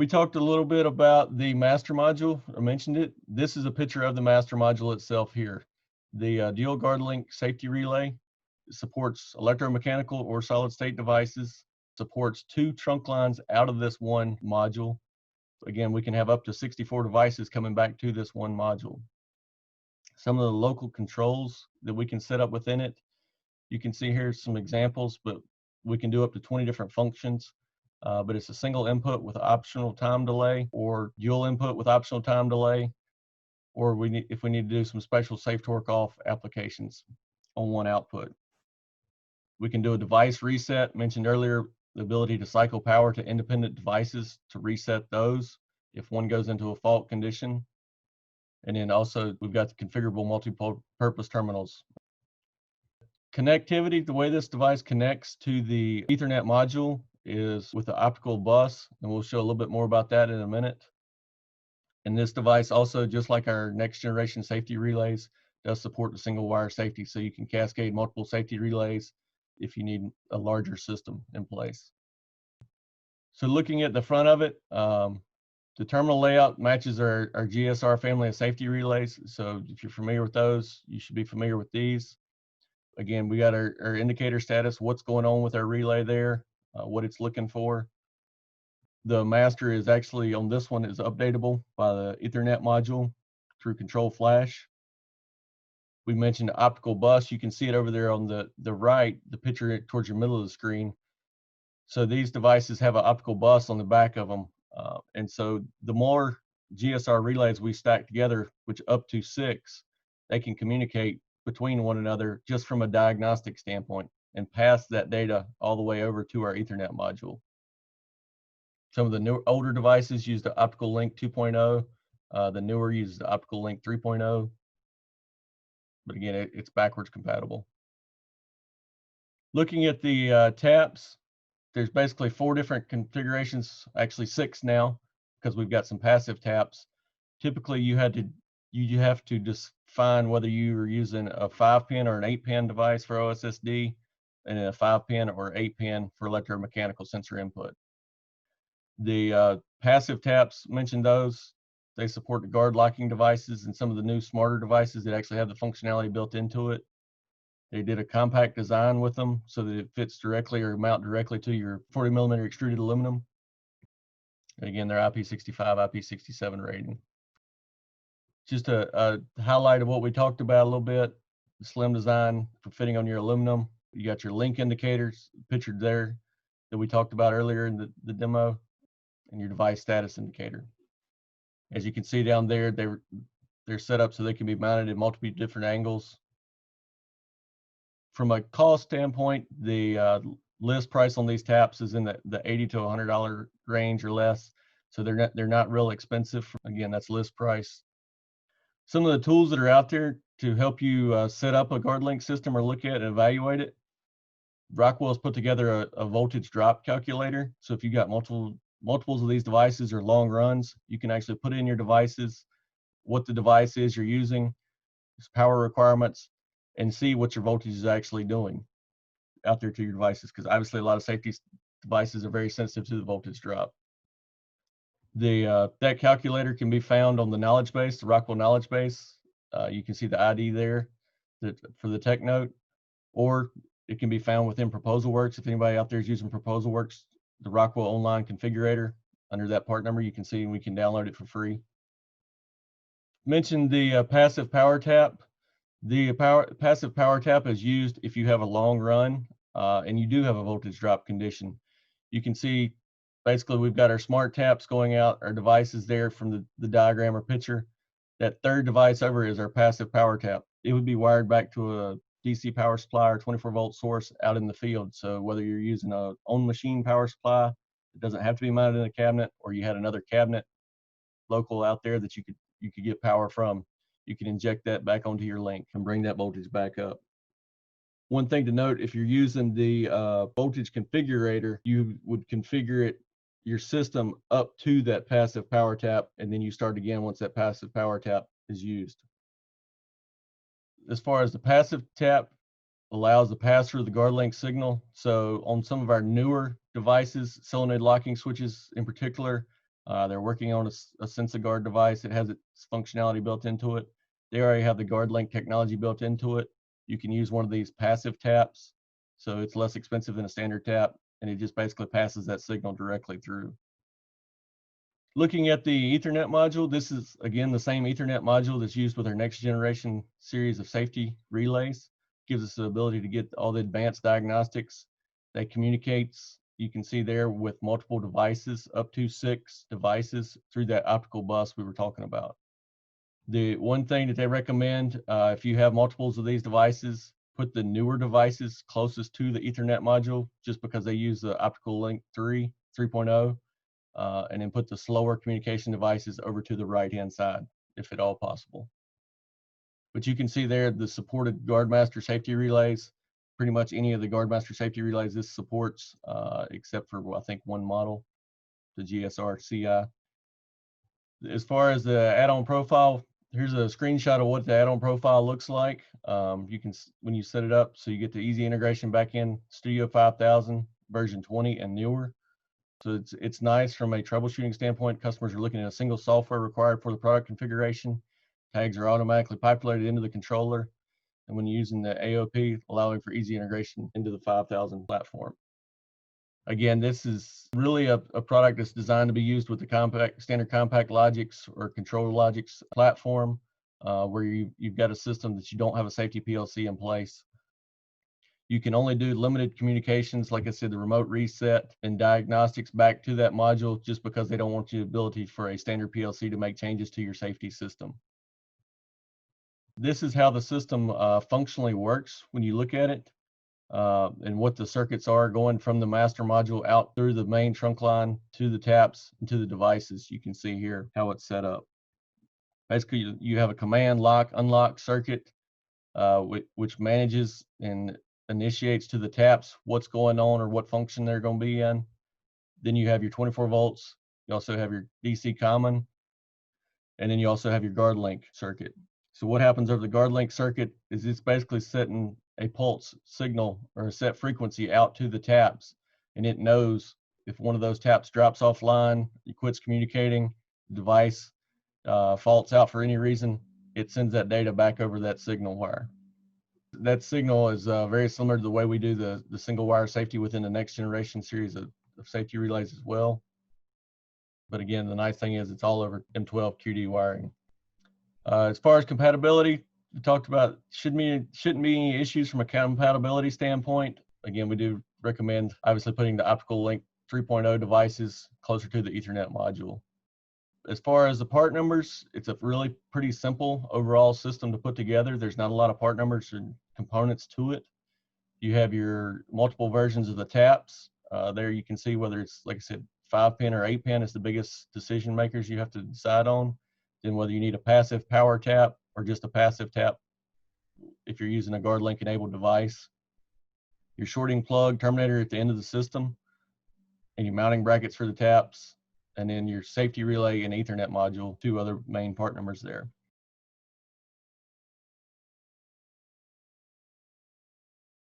We talked a little bit about the master module. I mentioned it. This is a picture of the master module itself here. The dual GuardLink Safety Relay supports electromechanical or solid state devices, supports 2 trunk lines out of this one module. Again, we can have up to 64 devices coming back to this one module. Some of the local controls that we can set up within it, you can see here some examples, but we can do up to 20 different functions. But it's a single input with optional time delay, or dual input with optional time delay, or if we need to do some special safe torque off applications on one output. We can do a device reset, mentioned earlier, the ability to cycle power to independent devices to reset those if one goes into a fault condition. And then also we've got the configurable multi-purpose terminals. Connectivity, the way this device connects to the Ethernet module is with the optical bus, and we'll show a little bit more about that in a minute. And this device also, just like our next generation safety relays, does support the single wire safety, so you can cascade multiple safety relays if you need a larger system in place. So looking at the front of it, the terminal layout matches our GSR family of safety relays. So if you're familiar with those, you should be familiar with these. Again, we got our indicator status, what's going on with our relay there, what it's looking for. The master is actually, on this one, is updatable by the Ethernet module through control flash. We mentioned the optical bus. You can see it over there on the right, the picture towards your middle of the screen. So these devices have an optical bus on the back of them. And so the more GSR relays we stack together, which up to 6, they can communicate between one another just from a diagnostic standpoint and pass that data all the way over to our Ethernet module. Some of the older devices use the Optical Link 2.0. The newer use the Optical Link 3.0. But again, it's backwards compatible. Looking at the taps, there's basically 4 different configurations, actually 6 now, because we've got some passive taps. Typically, you have to just find whether you are using a 5-pin or an 8-pin device for OSSD, and then a 5-pin or 8-pin for electromechanical sensor input. The passive taps, mentioned those. They support the guard locking devices and some of the new smarter devices that actually have the functionality built into it. They did a compact design with them so that it fits directly or mount directly to your 40mm extruded aluminum. And again, they're IP65, IP67 rating. Just a highlight of what we talked about a little bit, the slim design for fitting on your aluminum. You got your link indicators pictured there that we talked about earlier in the demo, and your device status indicator. As you can see down there, they're set up so they can be mounted in multiple different angles. From a cost standpoint, the list price on these taps is in the $80 to $100 range or less, so they're not real expensive. Again, that's list price. Some of the tools that are out there to help you set up a GuardLink system or look at and evaluate it. Rockwell's put together a voltage drop calculator. So if you got multiples of these devices or long runs, you can actually put in your devices, what the device is you're using, its power requirements, and see what your voltage is actually doing out there to your devices, because obviously a lot of safety devices are very sensitive to the voltage drop. That calculator can be found on the knowledge base, the Rockwell knowledge base. You can see the ID there for the tech note, or it can be found within ProposalWorks. If anybody out there is using ProposalWorks, the Rockwell online configurator, under that part number, you can see, and we can download it for free. Mentioned the passive power tap. The passive power tap is used if you have a long run and you do have a voltage drop condition. You can see basically we've got our smart taps going out, our devices there from the diagram or picture. That third device over is our passive power tap. It would be wired back to a DC power supply or 24-volt source out in the field. So whether you're using a on-machine power supply, it doesn't have to be mounted in a cabinet, or you had another cabinet local out there that you could get power from, you can inject that back onto your link and bring that voltage back up. One thing to note, if you're using the voltage configurator, you would configure your system up to that passive power tap, and then you start again once that passive power tap is used. As far as the passive tap, allows the pass-through of the GuardLink signal. So on some of our newer devices, solenoid locking switches in particular, They're working on a SensaGuard device. It has its functionality built into it. They already have the GuardLink technology built into it. You can use one of these passive taps, so it's less expensive than a standard tap, and it just basically passes that signal directly through. Looking at the Ethernet module, this is again the same Ethernet module that's used with our next generation series of safety relays. Gives us the ability to get all the advanced diagnostics that communicates, you can see there, with multiple devices, up to 6 devices through that optical bus we were talking about. The one thing that they recommend, if you have multiples of these devices, put the newer devices closest to the Ethernet module, just because they use the Optical Link 3.0. And then put the slower communication devices over to the right-hand side, if at all possible. But you can see there the supported Guardmaster Safety Relays. Pretty much any of the Guardmaster Safety Relays this supports, except for, well, I think one model, the GSR CI. As far as the add-on profile, here's a screenshot of what the add-on profile looks like. You can, when you set it up, so you get the easy integration back in Studio 5000 version 20 and newer. So it's nice from a troubleshooting standpoint. Customers are looking at a single software required for the product configuration. Tags are automatically populated into the controller. And when you're using the AOP, allowing for easy integration into the 5000 platform. Again, this is really a product that's designed to be used with the standard compact Logix or control Logix platform, where you've got a system that you don't have a safety PLC in place. You can only do limited communications, like I said, the remote reset and diagnostics back to that module, just because they don't want the ability for a standard PLC to make changes to your safety system. This is how the system functionally works when you look at it, and what the circuits are going from the master module out through the main trunk line to the taps and to the devices. You can see here how it's set up. Basically, you have a command lock, unlock circuit, which manages and initiates to the taps what's going on or what function they're going to be in. Then you have your 24 volts. You also have your DC common, and then you also have your GuardLink circuit. So what happens over the GuardLink circuit is it's basically setting a pulse signal or a set frequency out to the taps, and it knows if one of those taps drops offline, it quits communicating, the device faults out for any reason, it sends that data back over that signal wire. That signal is very similar to the way we do the single wire safety within the next generation series of safety relays as well. But again, the nice thing is it's all over M12 QD wiring. As far as compatibility, we talked about shouldn't be any issues from a compatibility standpoint. Again, we do recommend obviously putting the Optical Link 3.0 devices closer to the Ethernet module. As far as the part numbers, it's a really pretty simple overall system to put together. There's not a lot of part numbers and components to it. You have your multiple versions of the taps. There you can see whether it's, like I said, 5-pin or 8-pin is the biggest decision makers you have to decide on. Then whether you need a passive power tap or just a passive tap if you're using a GuardLink enabled device. Your shorting plug terminator at the end of the system, and your mounting brackets for the taps, and then your safety relay and Ethernet module, 2 other main part numbers there.